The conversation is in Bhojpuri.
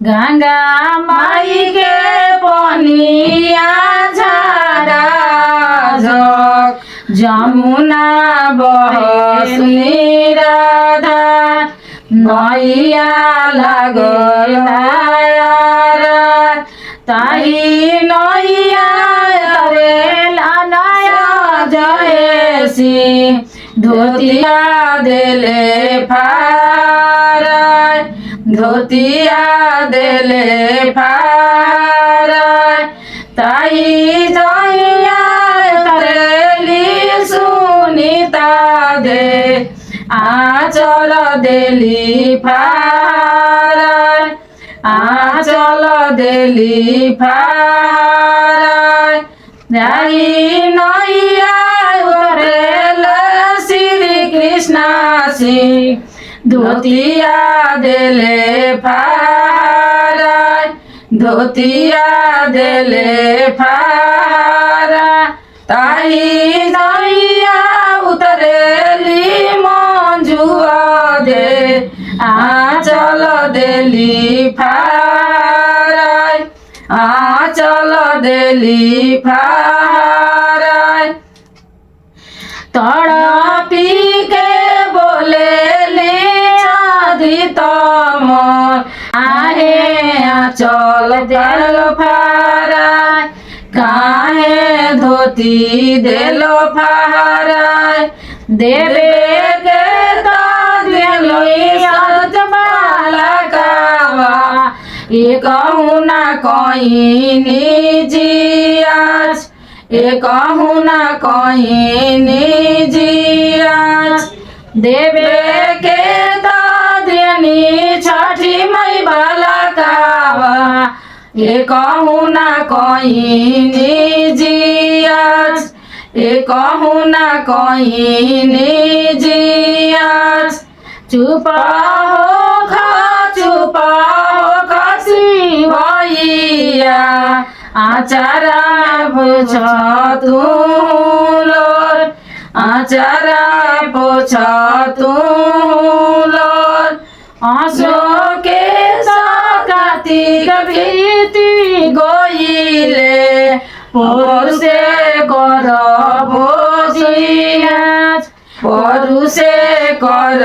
गंगा माई के पनिया झाड़ा झक जमुना बहसुनी राधा नैया लागल ताही नैया तरेला नया जयसी धोतिया देले फार धोतिया देले फार ताई नैया तरेली सुनीता दे आचल देली फार आचल देली फार जाई नैया उतरेल श्री कृष्ण सिंह धोतिया देले फार धोतिया देले फार ताई नैया उतरेली मंजुआ दे आचल देली फार आचल देली फार तड़पी के बोले आदि तम आहे आचल देल फार काहे धोती देल फार देवे के देलो सजमाला कावा एक ना कहीं निजियास एक ना कहीं निजियास देवे के देनी छठी मई बाला कावा एक ना कहीं निजियास एक ना कहीं निजियास चुप हो खसी भैया आचारा पोछ तू लोर आचारा पोछ तू लोर आंसू के कार्तिक भीति गोइले परुषे कर भोजियास परुषे कर